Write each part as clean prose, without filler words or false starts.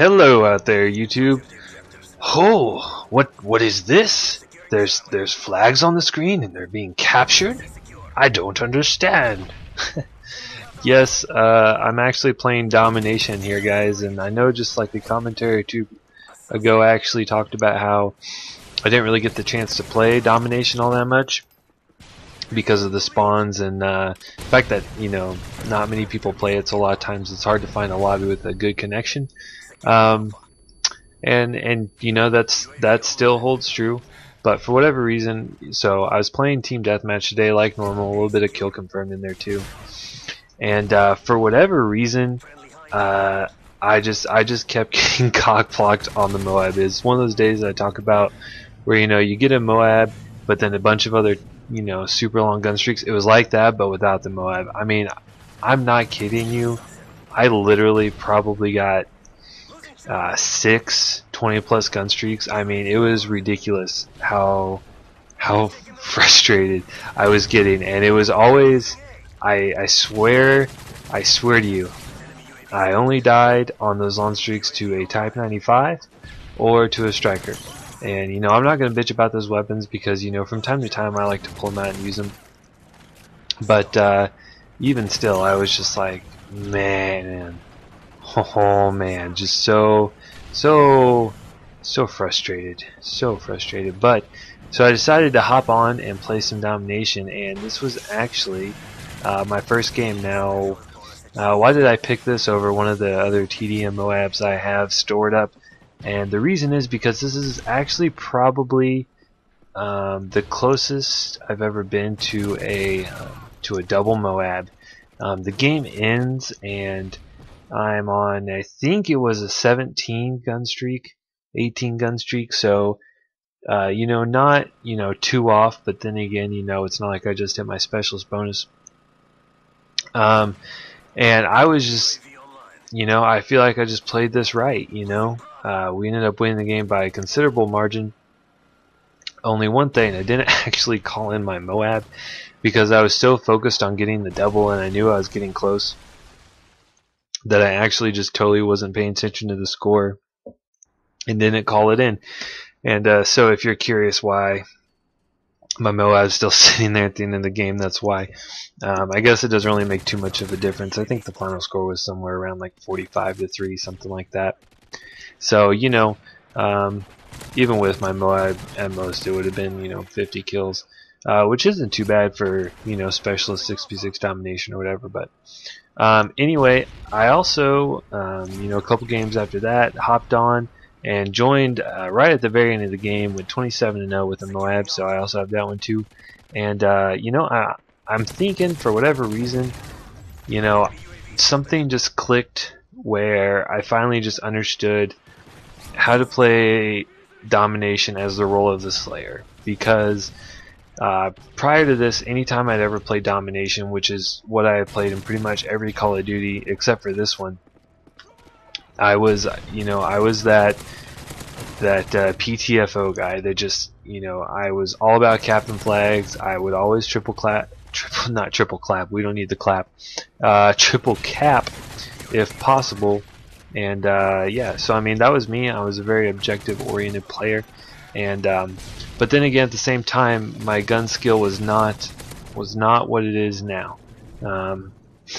Hello out there, YouTube. Oh, what is this? There's flags on the screen and they're being captured? I don't understand. Yes, I'm actually playing Domination here, guys, and I know just like a commentary or two ago I actually talked about how I didn't really get the chance to play Domination all that much because of the spawns and the fact that, you know, not many people play it, so a lot of times it's hard to find a lobby with a good connection. And you know, that still holds true, but for whatever reason, so I was playing team deathmatch today like normal, a little bit of kill confirmed in there too, and for whatever reason, I just kept getting cock-blocked on the MOAB. It's one of those days that I talk about where, you know, you get a MOAB, but then a bunch of other, you know, super long gun streaks. It was like that, but without the MOAB. I mean, I'm not kidding you. I literally probably got 6 20+ gun streaks. I mean, it was ridiculous how frustrated I was getting, and it was always, I swear to you, I only died on those long streaks to a Type 95 or to a striker. And you know, I'm not going to bitch about those weapons because, you know, from time to time I like to pull them out and use them. But even still, I was just like, man, oh man, just so frustrated, But so I decided to hop on and play some Domination, and this was actually my first game. Now, why did I pick this over one of the other TDM MOABs I have stored up? And the reason is because this is actually probably the closest I've ever been to a double MOAB. The game ends and I'm on, I think it was a 17 gun streak, 18 gun streak, so you know, not, you know, too off, but then again, you know, it's not like I just hit my specialist bonus. And I was just, you know, I feel like I just played this right, you know. We ended up winning the game by a considerable margin. Only one thing, I didn't actually call in my MOAB because I was so focused on getting the double and I knew I was getting close that I actually just totally wasn't paying attention to the score and didn't call it in. And so if you're curious why my MOAB is still sitting there at the end of the game, that's why. I guess it doesn't really make too much of a difference. I think the final score was somewhere around like 45-3, something like that. So, you know, even with my MOAB, at most it would have been, you know, 50 kills, which isn't too bad for, you know, specialist 6v6 domination or whatever. But anyway, I also, you know, a couple games after that, hopped on and joined right at the very end of the game with 27-0 with a MOAB, so I also have that one too. And you know, I'm thinking for whatever reason, you know, something just clicked where I finally just understood how to play Domination as the role of the Slayer. Because prior to this, anytime I'd ever played Domination, which is what I have played in pretty much every Call of Duty except for this one, I was, you know, I was that PTFO guy that just, you know, I was all about Captain Flags. I would always triple cap, we don't need the clap, triple cap if possible. And yeah, so I mean, that was me. I was a very objective oriented player, and but then again, at the same time, my gun skill was not what it is now. I'm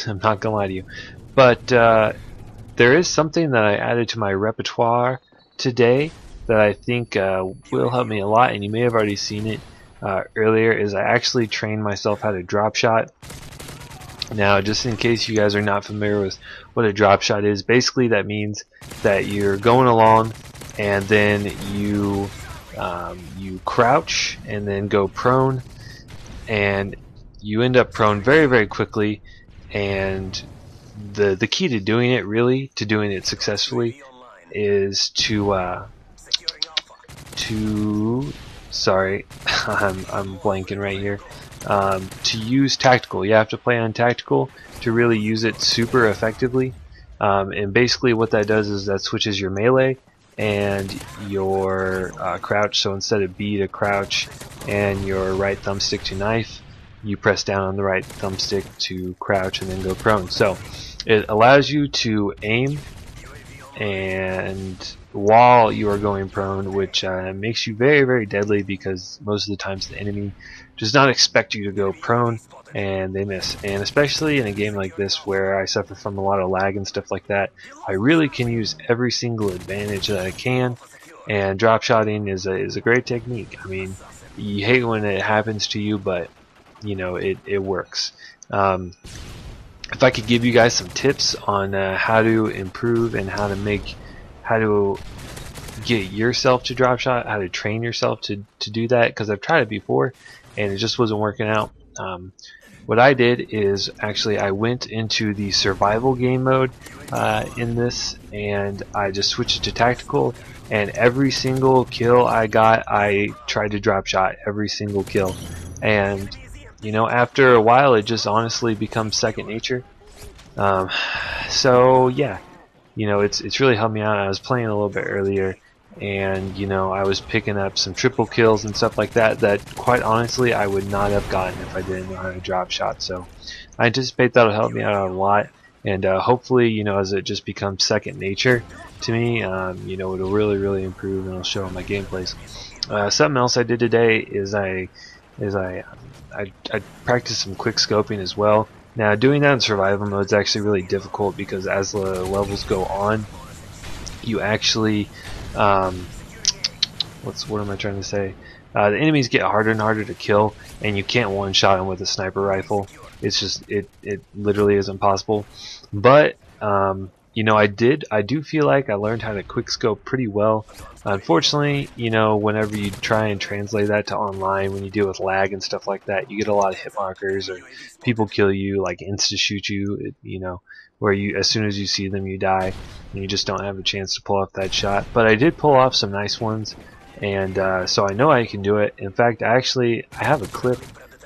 not gonna lie to you, but there is something that I added to my repertoire today that I think will help me a lot, and you may have already seen it earlier. Is I actually trained myself how to drop shot. Now, just in case you guys are not familiar with what a drop shot is, basically that means that you're going along and then you crouch and then go prone, and you end up prone very, very quickly. And the key to doing it, really, to doing it successfully, is to sorry, I'm blanking right here. To use tactical, you have to play on tactical to really use it super effectively. And basically what that does is that switches your melee and your crouch. So instead of B to crouch and your right thumbstick to knife, you press down on the right thumbstick to crouch and then go prone. So it allows you to aim and while you are going prone, which makes you very, very deadly because most of the times the enemy does not expect you to go prone and they miss. And especially in a game like this where I suffer from a lot of lag and stuff like that, I really can use every single advantage that I can, and drop shotting is a great technique. I mean, you hate when it happens to you, but you know it works. If I could give you guys some tips on how to improve and how to get yourself to drop shot, how to train yourself to do that, because I've tried it before and it just wasn't working out. What I did is actually I went into the survival game mode in this, and I just switched it to tactical, and every single kill I got, I tried to drop shot every single kill. And you know, after a while it just honestly becomes second nature. So yeah, you know, it's really helped me out. I was playing a little bit earlier, and you know, I was picking up some triple kills and stuff like that quite honestly I would not have gotten if I didn't know how to drop shot. So I anticipate that'll help me out a lot, and hopefully, you know, as it just becomes second nature to me, you know, it'll really improve and it'll show in my gameplays. Something else I did today is I practiced some quick scoping as well. Now, doing that in survival mode is actually really difficult because as the levels go on, you actually what am I trying to say? The enemies get harder and harder to kill, and you can't one-shot them with a sniper rifle. It's just it literally is impossible. But you know, I do feel like I learned how to quickscope pretty well. Unfortunately, you know, whenever you try and translate that to online, when you deal with lag and stuff like that, you get a lot of hit markers, or people kill you, like insta shoot you, you know, where you, as soon as you see them, you die, and you just don't have a chance to pull off that shot. But I did pull off some nice ones, and so I know I can do it. In fact, I have a clip.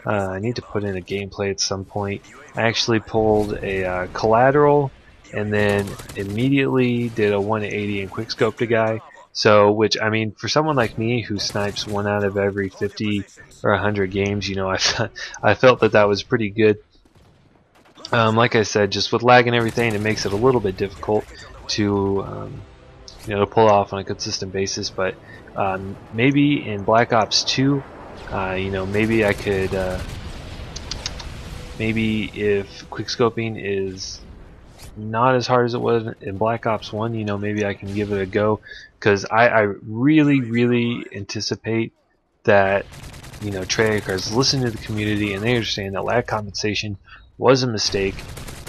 I need to put in a gameplay at some point. I actually pulled a collateral, and then immediately did a 180 and quickscoped a guy. So, which, I mean, for someone like me who snipes 1 out of every 50 or 100 games, you know, I felt that was pretty good. Like I said, just with lag and everything, it makes it a little bit difficult to, you know, to pull off on a consistent basis. But maybe in Black Ops 2, you know, maybe I could, maybe if quickscoping is not as hard as it was in Black Ops 1, you know, maybe I can give it a go, because I really anticipate that, you know, Treyarch's listen to the community and they understand that lag compensation was a mistake,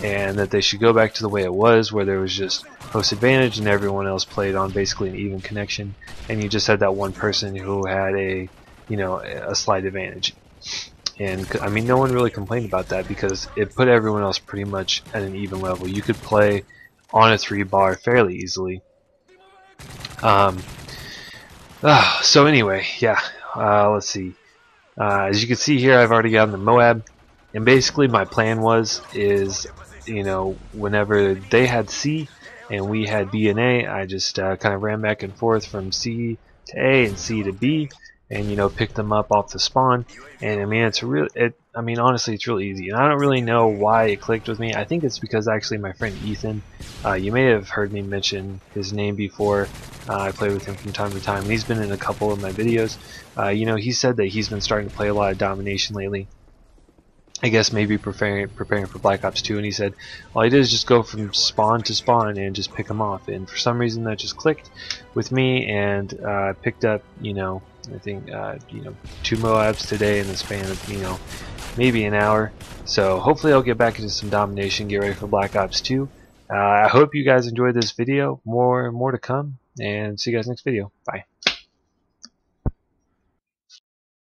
and that they should go back to the way it was, where there was just host advantage and everyone else played on basically an even connection, and you just had that one person who had a, you know, a slight advantage. And I mean, no one really complained about that because it put everyone else pretty much at an even level. You could play on a 3-bar fairly easily. So anyway, yeah, let's see. As you can see here, I've already gotten the MOAB, and basically my plan is, you know, whenever they had C and we had B and A, I just kind of ran back and forth from C to A and C to B, and you know, pick them up off the spawn. And I mean, I mean, honestly, it's really easy, and I don't really know why it clicked with me. I think it's because actually my friend Ethan, you may have heard me mention his name before. I play with him from time to time, and he's been in a couple of my videos. You know, he said that he's been starting to play a lot of domination lately, I guess maybe preparing for Black Ops 2, and he said all he did is just go from spawn to spawn and just pick them off, and for some reason that just clicked with me, and picked up, you know, I think you know, 2 MOABs today in the span of, you know, maybe an hour. So hopefully I'll get back into some domination, get ready for Black Ops 2. I hope you guys enjoyed this video. More to come, and see you guys next video. Bye.